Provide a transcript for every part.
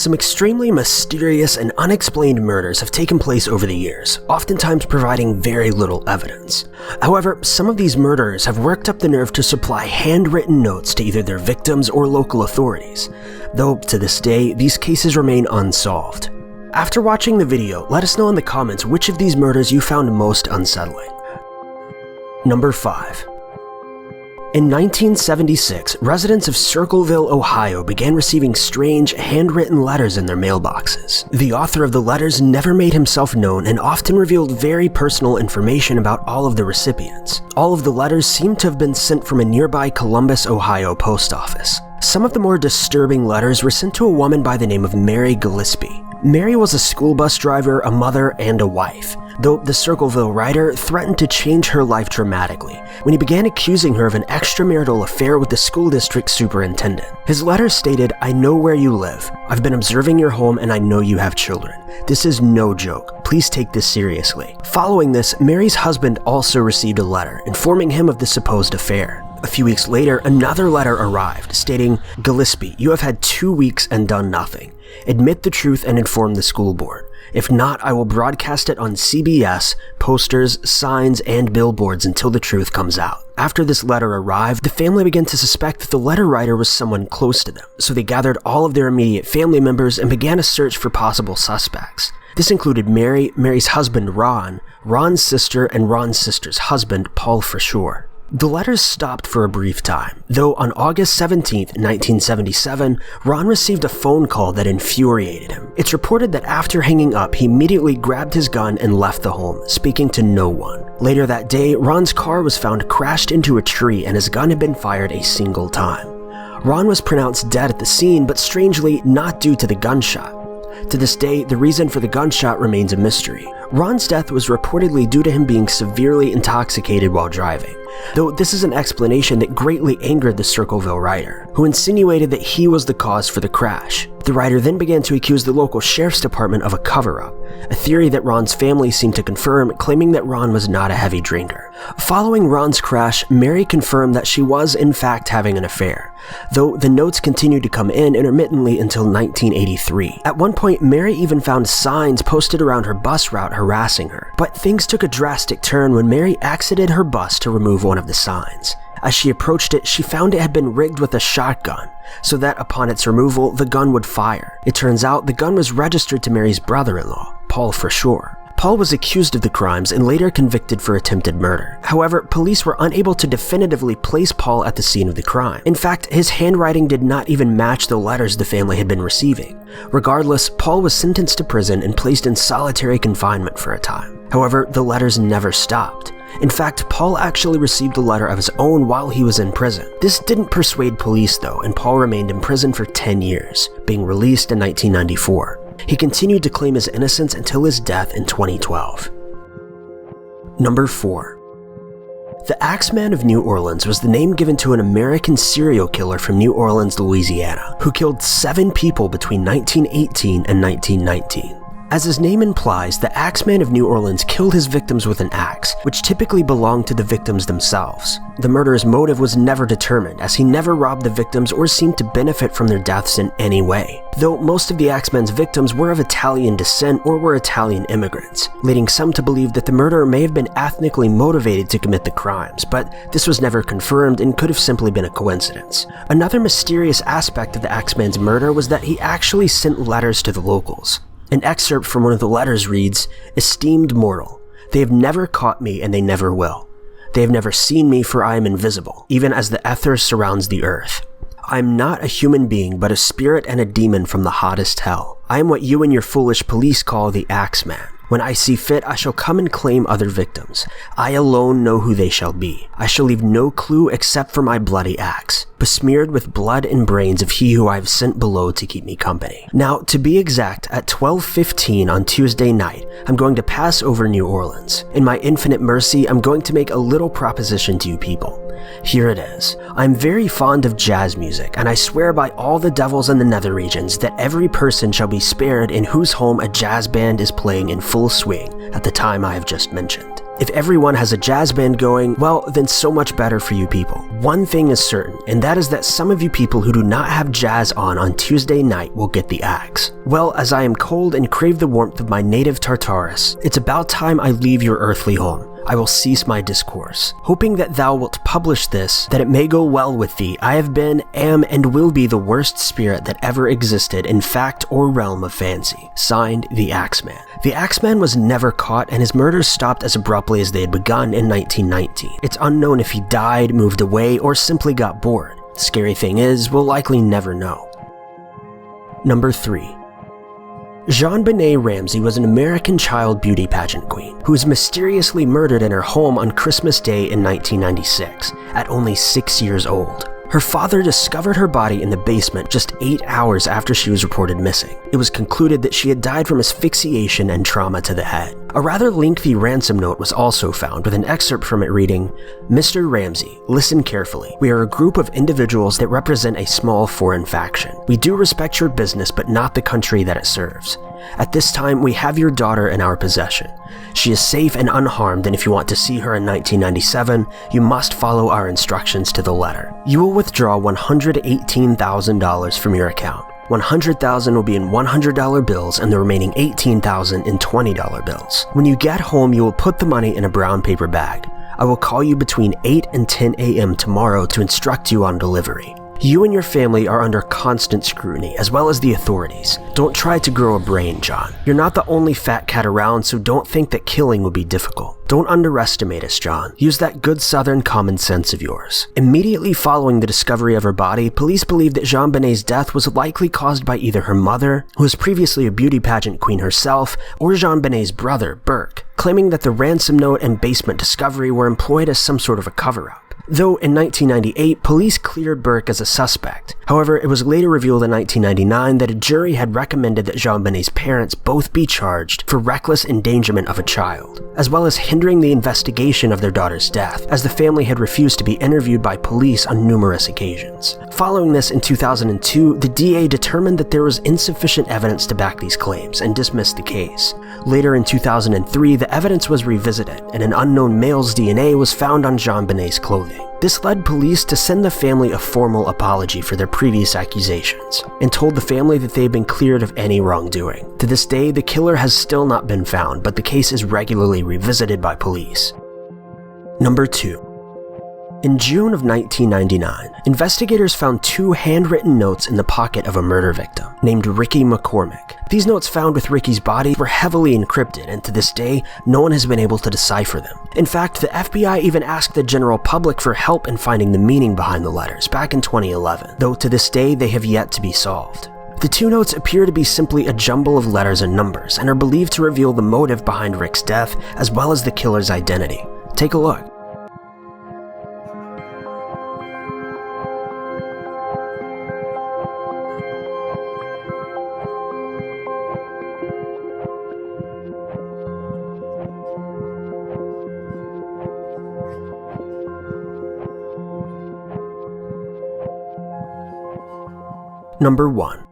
Some extremely mysterious and unexplained murders have taken place over the years, oftentimes providing very little evidence. However, some of these murderers have worked up the nerve to supply handwritten notes to either their victims or local authorities, though to this day, these cases remain unsolved. After watching the video, let us know in the comments which of these murders you found most unsettling. Number 5. In 1976, residents of Circleville, Ohio began receiving strange, handwritten letters in their mailboxes. The author of the letters never made himself known and often revealed very personal information about all of the recipients. All of the letters seemed to have been sent from a nearby Columbus, Ohio post office. Some of the more disturbing letters were sent to a woman by the name of Mary Gillespie. Mary was a school bus driver, a mother, and a wife, though the Circleville writer threatened to change her life dramatically when he began accusing her of an extramarital affair with the school district superintendent. His letter stated, "I know where you live. I've been observing your home and I know you have children. This is no joke. Please take this seriously." Following this, Mary's husband also received a letter informing him of the supposed affair. A few weeks later, another letter arrived stating, "Gillespie, you have had 2 weeks and done nothing. Admit the truth and inform the school board. If not, I will broadcast it on CBS, posters, signs, and billboards until the truth comes out." After this letter arrived, the family began to suspect that the letter writer was someone close to them, so they gathered all of their immediate family members and began a search for possible suspects. This included Mary, Mary's husband Ron, Ron's sister, and Ron's sister's husband, Paul Frashore. The letters stopped for a brief time, though on August 17, 1977, Ron received a phone call that infuriated him. It's reported that after hanging up, he immediately grabbed his gun and left the home, speaking to no one. Later that day, Ron's car was found crashed into a tree and his gun had been fired a single time. Ron was pronounced dead at the scene, but strangely not due to the gunshot. To this day, the reason for the gunshot remains a mystery. Ron's death was reportedly due to him being severely intoxicated while driving, though this is an explanation that greatly angered the Circleville writer, who insinuated that he was the cause for the crash. The writer then began to accuse the local sheriff's department of a cover-up, a theory that Ron's family seemed to confirm, claiming that Ron was not a heavy drinker. Following Ron's crash, Mary confirmed that she was in fact having an affair, though the notes continued to come in intermittently until 1983. At one point, Mary even found signs posted around her bus route harassing her, but things took a drastic turn when Mary exited her bus to remove one of the signs. As she approached it, she found it had been rigged with a shotgun, so that upon its removal, the gun would fire. It turns out the gun was registered to Mary's brother-in-law, Paul Frashore. Paul was accused of the crimes and later convicted for attempted murder. However, police were unable to definitively place Paul at the scene of the crime. In fact, his handwriting did not even match the letters the family had been receiving. Regardless, Paul was sentenced to prison and placed in solitary confinement for a time. However, the letters never stopped. In fact, Paul actually received a letter of his own while he was in prison. This didn't persuade police though, and Paul remained in prison for 10 years, being released in 1994. He continued to claim his innocence until his death in 2012. Number 4. The Axeman of New Orleans was the name given to an American serial killer from New Orleans, Louisiana, who killed 7 people between 1918 and 1919. As his name implies, the Axeman of New Orleans killed his victims with an axe, which typically belonged to the victims themselves. The murderer's motive was never determined, as he never robbed the victims or seemed to benefit from their deaths in any way, though most of the Axeman's victims were of Italian descent or were Italian immigrants, leading some to believe that the murderer may have been ethnically motivated to commit the crimes, but this was never confirmed and could have simply been a coincidence. Another mysterious aspect of the Axeman's murder was that he actually sent letters to the locals. An excerpt from one of the letters reads, "Esteemed mortal, they have never caught me and they never will. They have never seen me, for I am invisible, even as the ether surrounds the earth. I am not a human being, but a spirit and a demon from the hottest hell. I am what you and your foolish police call the Axeman. When I see fit, I shall come and claim other victims. I alone know who they shall be. I shall leave no clue except for my bloody axe, besmeared with blood and brains of he who I have sent below to keep me company." Now, to be exact, at 12:15 on Tuesday night, I'm going to pass over New Orleans. In my infinite mercy, I'm going to make a little proposition to you people. Here it is. I'm very fond of jazz music, and I swear by all the devils in the nether regions that every person shall be spared in whose home a jazz band is playing in full swing at the time I have just mentioned. If everyone has a jazz band going, well, then so much better for you people. One thing is certain, and that is that some of you people who do not have jazz on Tuesday night will get the axe. Well, as I am cold and crave the warmth of my native Tartarus, it's about time I leave your earthly home. I will cease my discourse. Hoping that thou wilt publish this, that it may go well with thee, I have been, am, and will be the worst spirit that ever existed in fact or realm of fancy. Signed, the Axeman. The Axeman was never caught, and his murders stopped as abruptly as they had begun in 1919. It's unknown if he died, moved away, or simply got bored. The scary thing is, we'll likely never know. Number 3. JonBenet Ramsey was an American child beauty pageant queen who was mysteriously murdered in her home on Christmas Day in 1996, at only 6 years old. Her father discovered her body in the basement just 8 hours after she was reported missing. It was concluded that she had died from asphyxiation and trauma to the head. A rather lengthy ransom note was also found, with an excerpt from it reading, "Mr. Ramsey, listen carefully. We are a group of individuals that represent a small foreign faction. We do respect your business, but not the country that it serves. At this time, we have your daughter in our possession. She is safe and unharmed, and if you want to see her in 1997, you must follow our instructions to the letter. You will withdraw $118,000 from your account. $100,000 will be in $100 bills and the remaining $18,000 in $20 bills. When you get home, you will put the money in a brown paper bag. I will call you between 8 and 10 a.m. tomorrow to instruct you on delivery. You and your family are under constant scrutiny, as well as the authorities. Don't try to grow a brain, John. You're not the only fat cat around, so don't think that killing will be difficult. Don't underestimate us, John. Use that good southern common sense of yours." Immediately following the discovery of her body, police believed that JonBenet's death was likely caused by either her mother, who was previously a beauty pageant queen herself, or JonBenet's brother, Burke, claiming that the ransom note and basement discovery were employed as some sort of a cover-up. Though in 1998, police cleared Burke as a suspect. However, it was later revealed in 1999 that a jury had recommended that JonBenet's parents both be charged for reckless endangerment of a child, as well as hindering the investigation of their daughter's death, as the family had refused to be interviewed by police on numerous occasions. Following this in 2002, the DA determined that there was insufficient evidence to back these claims and dismissed the case. Later in 2003, the evidence was revisited, and an unknown male's DNA was found on JonBenet's clothing. This led police to send the family a formal apology for their previous accusations, and told the family that they had been cleared of any wrongdoing. To this day, the killer has still not been found, but the case is regularly revisited by police. Number 2. In June of 1999, investigators found 2 handwritten notes in the pocket of a murder victim named Ricky McCormick. These notes found with Ricky's body were heavily encrypted, and to this day, no one has been able to decipher them. In fact, the FBI even asked the general public for help in finding the meaning behind the letters back in 2011, though to this day they have yet to be solved. The 2 notes appear to be simply a jumble of letters and numbers, and are believed to reveal the motive behind Rick's death, as well as the killer's identity. Take a look. Number 1.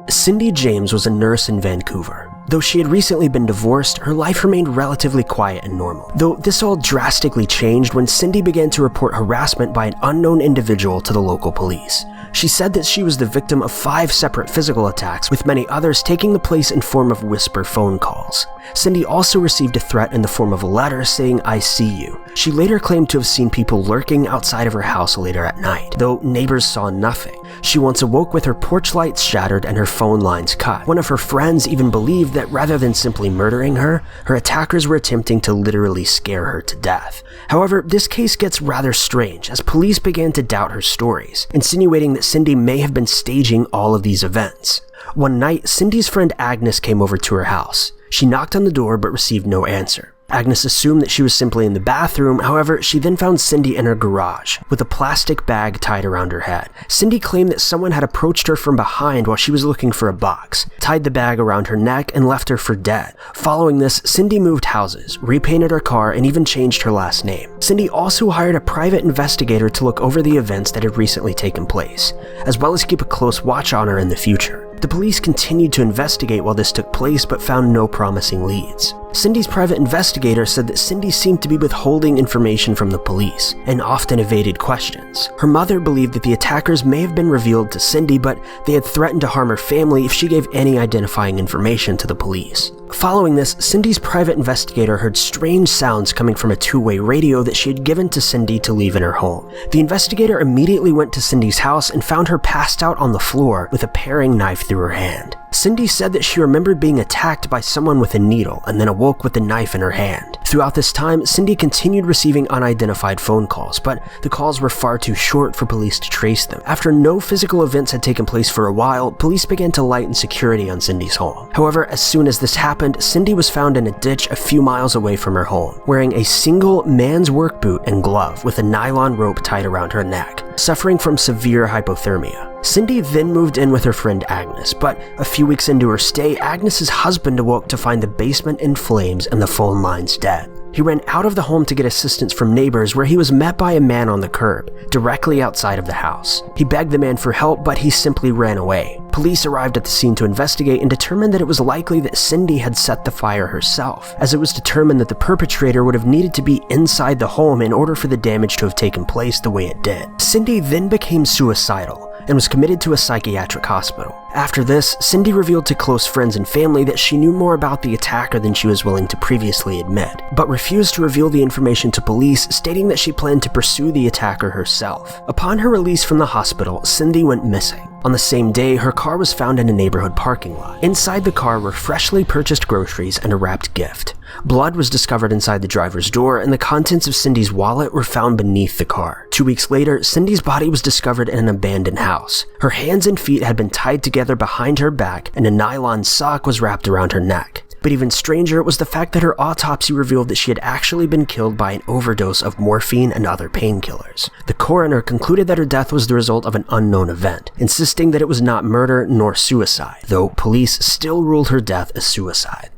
Cindy James was a nurse in Vancouver. Though she had recently been divorced, her life remained relatively quiet and normal. Though this all drastically changed when Cindy began to report harassment by an unknown individual to the local police. She said that she was the victim of 5 separate physical attacks, with many others taking the place in form of whisper phone calls. Cindy also received a threat in the form of a letter saying, "I see you." She later claimed to have seen people lurking outside of her house later at night, though neighbors saw nothing. She once awoke with her porch lights shattered and her phone lines cut. One of her friends even believed that rather than simply murdering her, her attackers were attempting to literally scare her to death. However, this case gets rather strange as police began to doubt her stories, insinuating that Cindy may have been staging all of these events. One night, Cindy's friend Agnes came over to her house. She knocked on the door but received no answer. Agnes assumed that she was simply in the bathroom, however, she then found Cindy in her garage, with a plastic bag tied around her head. Cindy claimed that someone had approached her from behind while she was looking for a box, tied the bag around her neck, and left her for dead. Following this, Cindy moved houses, repainted her car, and even changed her last name. Cindy also hired a private investigator to look over the events that had recently taken place, as well as keep a close watch on her in the future. The police continued to investigate while this took place but found no promising leads. Cindy's private investigator said that Cindy seemed to be withholding information from the police and often evaded questions. Her mother believed that the attackers may have been revealed to Cindy, but they had threatened to harm her family if she gave any identifying information to the police. Following this, Cindy's private investigator heard strange sounds coming from a two-way radio that she had given to Cindy to leave in her home. The investigator immediately went to Cindy's house and found her passed out on the floor with a paring knife through her hand. Cindy said that she remembered being attacked by someone with a needle and then awoke with the knife in her hand. Throughout this time, Cindy continued receiving unidentified phone calls, but the calls were far too short for police to trace them. After no physical events had taken place for a while, police began to lighten security on Cindy's home. However, as soon as this happened, Cindy was found in a ditch a few miles away from her home, wearing a single man's work boot and glove with a nylon rope tied around her neck, suffering from severe hypothermia. Cindy then moved in with her friend Agnes, but a few weeks into her stay, Agnes's husband awoke to find the basement in flames and the phone lines dead. He ran out of the home to get assistance from neighbors, where he was met by a man on the curb, directly outside of the house. He begged the man for help, but he simply ran away. Police arrived at the scene to investigate and determined that it was likely that Cindy had set the fire herself, as it was determined that the perpetrator would have needed to be inside the home in order for the damage to have taken place the way it did. Cindy then became suicidal and was committed to a psychiatric hospital. After this, Cindy revealed to close friends and family that she knew more about the attacker than she was willing to previously admit, but refused to reveal the information to police, stating that she planned to pursue the attacker herself. Upon her release from the hospital, Cindy went missing. On the same day, her car was found in a neighborhood parking lot. Inside the car were freshly purchased groceries and a wrapped gift. Blood was discovered inside the driver's door, and the contents of Cindy's wallet were found beneath the car. 2 weeks later, Cindy's body was discovered in an abandoned house. Her hands and feet had been tied together behind her back, and a nylon sock was wrapped around her neck. But even stranger was the fact that her autopsy revealed that she had actually been killed by an overdose of morphine and other painkillers. The coroner concluded that her death was the result of an unknown event, insisting that it was not murder nor suicide, though police still ruled her death as suicide.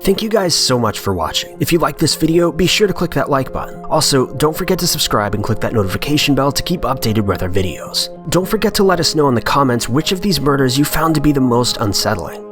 Thank you guys so much for watching. If you liked this video, be sure to click that like button. Also, don't forget to subscribe and click that notification bell to keep updated with our videos. Don't forget to let us know in the comments which of these murders you found to be the most unsettling.